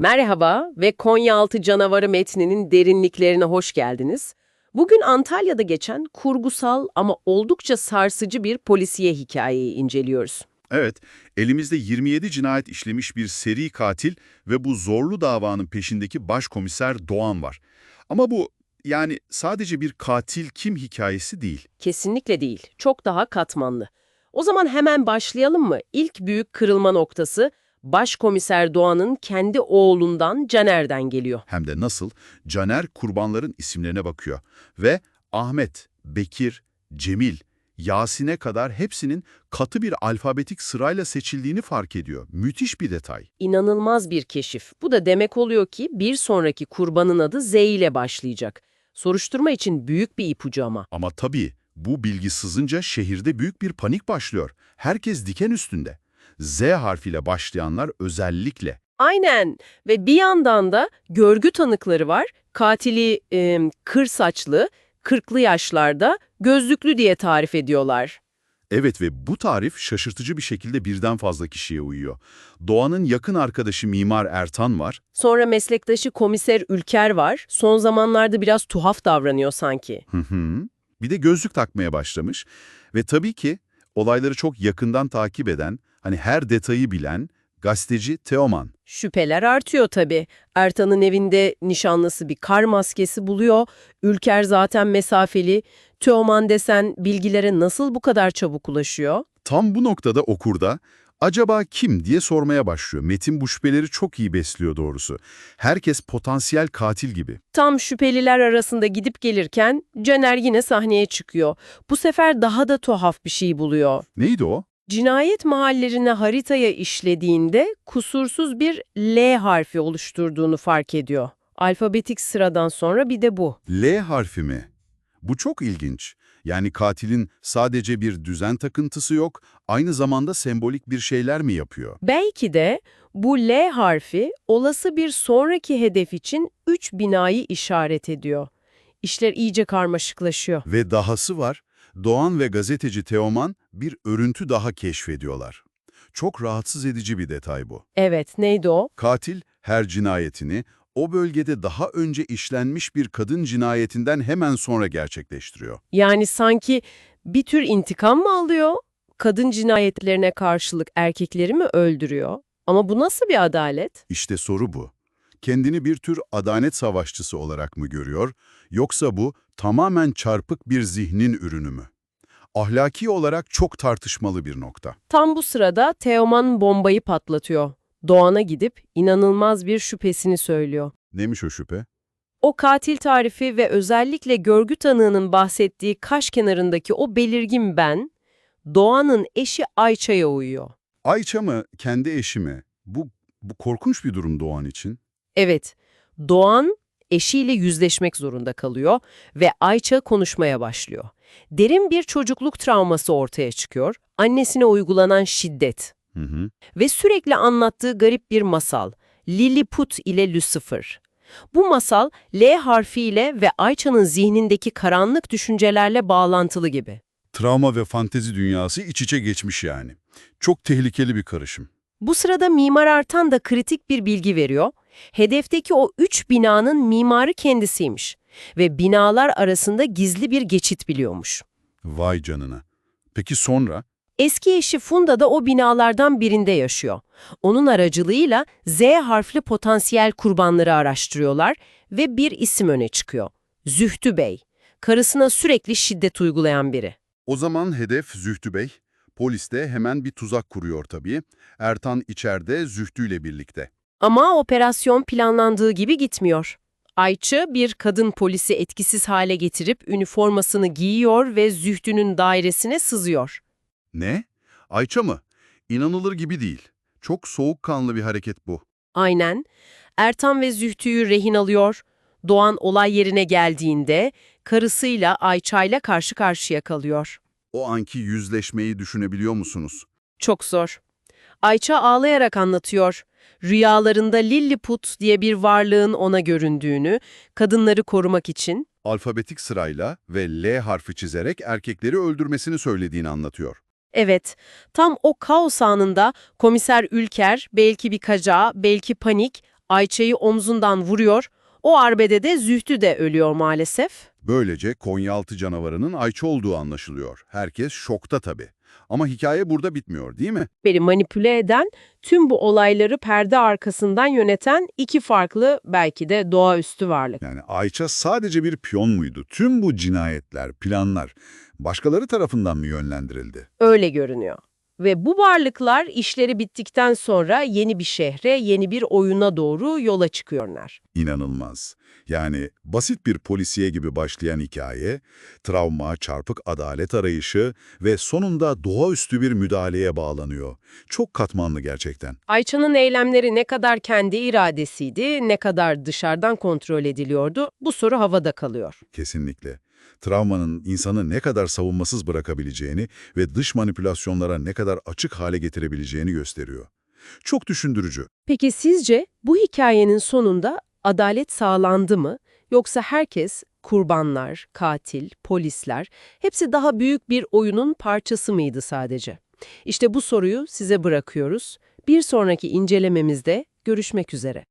Merhaba ve Konyaaltı Canavarı metninin derinliklerine hoş geldiniz. Bugün Antalya'da geçen kurgusal ama oldukça sarsıcı bir polisiye hikayeyi inceliyoruz. Evet, elimizde 27 cinayet işlemiş bir seri katil ve bu zorlu davanın peşindeki başkomiser Doğan var. Ama bu sadece bir katil kim hikayesi değil. Kesinlikle değil, çok daha katmanlı. O zaman hemen başlayalım mı? İlk büyük kırılma noktası Başkomiser Doğan'ın kendi oğlundan Caner'den geliyor. Hem de nasıl? Caner kurbanların isimlerine bakıyor ve Ahmet, Bekir, Cemil, Yasin'e kadar hepsinin katı bir alfabetik sırayla seçildiğini fark ediyor. Müthiş bir detay. İnanılmaz bir keşif. Bu da demek oluyor ki bir sonraki kurbanın adı Z ile başlayacak. Soruşturma için büyük bir ipucu ama. Ama tabii bu bilgi sızınca şehirde büyük bir panik başlıyor. Herkes diken üstünde. Z harfiyle başlayanlar özellikle. Aynen ve bir yandan da görgü tanıkları var. Katili kır saçlı, 40'lı yaşlarda, gözlüklü diye tarif ediyorlar. Evet ve bu tarif şaşırtıcı bir şekilde birden fazla kişiye uyuyor. Doğan'ın yakın arkadaşı Mimar Ertan var. Sonra meslektaşı komiser Ülker var. Son zamanlarda biraz tuhaf davranıyor sanki. Hı hı. Bir de gözlük takmaya başlamış. Ve tabii ki olayları çok yakından takip eden, her detayı bilen gazeteci Teoman. Şüpheler artıyor tabii. Ertan'ın evinde nişanlısı bir kar maskesi buluyor. Ülker zaten mesafeli. Teoman desen bilgilere nasıl bu kadar çabuk ulaşıyor? Tam bu noktada okurda acaba kim diye sormaya başlıyor. Metin bu şüpheleri çok iyi besliyor doğrusu. Herkes potansiyel katil gibi. Tam şüpheliler arasında gidip gelirken Caner yine sahneye çıkıyor. Bu sefer daha da tuhaf bir şey buluyor. Neydi o? Cinayet mahallerini haritaya işlediğinde kusursuz bir L harfi oluşturduğunu fark ediyor. Alfabetik sıradan sonra bir de bu. L harfi mi? Bu çok ilginç. Yani katilin sadece bir düzen takıntısı yok, aynı zamanda sembolik bir şeyler mi yapıyor? Belki de bu L harfi olası bir sonraki hedef için 3 binayı işaret ediyor. İşler iyice karmaşıklaşıyor. Ve dahası var, Doğan ve gazeteci Teoman bir örüntü daha keşfediyorlar. Çok rahatsız edici bir detay bu. Evet, neydi o? Katil her cinayetini o bölgede daha önce işlenmiş bir kadın cinayetinden hemen sonra gerçekleştiriyor. Yani sanki bir tür intikam mı alıyor? Kadın cinayetlerine karşılık erkekleri mi öldürüyor? Ama bu nasıl bir adalet? İşte soru bu. Kendini bir tür adalet savaşçısı olarak mı görüyor, yoksa bu tamamen çarpık bir zihnin ürünü mü? Ahlaki olarak çok tartışmalı bir nokta. Tam bu sırada Teoman bombayı patlatıyor. Doğan'a gidip inanılmaz bir şüphesini söylüyor. Neymiş o şüphe? O katil tarifi ve özellikle görgü tanığının bahsettiği kaş kenarındaki o belirgin ben, Doğan'ın eşi Ayça'ya uyuyor. Ayça mı, kendi eşi mi? Bu korkunç bir durum Doğan için. Evet, Doğan eşiyle yüzleşmek zorunda kalıyor ve Ayça konuşmaya başlıyor. Derin bir çocukluk travması ortaya çıkıyor, annesine uygulanan şiddet Hı hı. ve sürekli anlattığı garip bir masal, Lilliput ile Lucifer. Bu masal L harfiyle ve Ayça'nın zihnindeki karanlık düşüncelerle bağlantılı gibi. Travma ve fantezi dünyası iç içe geçmiş yani. Çok tehlikeli bir karışım. Bu sırada Mimar Artan da kritik bir bilgi veriyor. Hedefteki o 3 binanın mimarı kendisiymiş ve binalar arasında gizli bir geçit biliyormuş. Vay canına. Peki sonra? Eski eşi Funda da o binalardan birinde yaşıyor. Onun aracılığıyla Z harfli potansiyel kurbanları araştırıyorlar ve bir isim öne çıkıyor. Zühtü Bey. Karısına sürekli şiddet uygulayan biri. O zaman hedef Zühtü Bey. Polis de hemen bir tuzak kuruyor tabii. Ertan içeride Zühtü ile birlikte. Ama operasyon planlandığı gibi gitmiyor. Ayça bir kadın polisi etkisiz hale getirip üniformasını giyiyor ve Zühtü'nün dairesine sızıyor. Ne? Ayça mı? İnanılır gibi değil. Çok soğukkanlı bir hareket bu. Aynen. Ertan ve Zühtü'yü rehin alıyor. Doğan olay yerine geldiğinde karısıyla Ayça'yla karşı karşıya kalıyor. O anki yüzleşmeyi düşünebiliyor musunuz? Çok zor. Ayça ağlayarak anlatıyor. Rüyalarında Lilliput diye bir varlığın ona göründüğünü, kadınları korumak için. Alfabetik sırayla ve L harfi çizerek erkekleri öldürmesini söylediğini anlatıyor. Evet, tam o kaos anında komiser Ülker, belki bir kaza, belki panik, Ayça'yı omzundan vuruyor. O arbedede Zühtü de ölüyor maalesef. Böylece Konyaaltı canavarının Ayça olduğu anlaşılıyor. Herkes şokta tabii. Ama hikaye burada bitmiyor, değil mi? Beni manipüle eden, tüm bu olayları perde arkasından yöneten iki farklı, belki de doğaüstü varlık. Yani Ayça sadece bir piyon muydu? Tüm bu cinayetler, planlar başkaları tarafından mı yönlendirildi? Öyle görünüyor. Ve bu varlıklar işleri bittikten sonra yeni bir şehre, yeni bir oyuna doğru yola çıkıyorlar. İnanılmaz. Yani basit bir polisiye gibi başlayan hikaye, travma, çarpık adalet arayışı ve sonunda doğaüstü bir müdahaleye bağlanıyor. Çok katmanlı gerçekten. Ayça'nın eylemleri ne kadar kendi iradesiydi, ne kadar dışarıdan kontrol ediliyordu, bu soru havada kalıyor. Kesinlikle. Travmanın insanı ne kadar savunmasız bırakabileceğini ve dış manipülasyonlara ne kadar açık hale getirebileceğini gösteriyor. Çok düşündürücü. Peki sizce bu hikayenin sonunda adalet sağlandı mı? Yoksa herkes, kurbanlar, katil, polisler, hepsi daha büyük bir oyunun parçası mıydı sadece? İşte bu soruyu size bırakıyoruz. Bir sonraki incelememizde görüşmek üzere.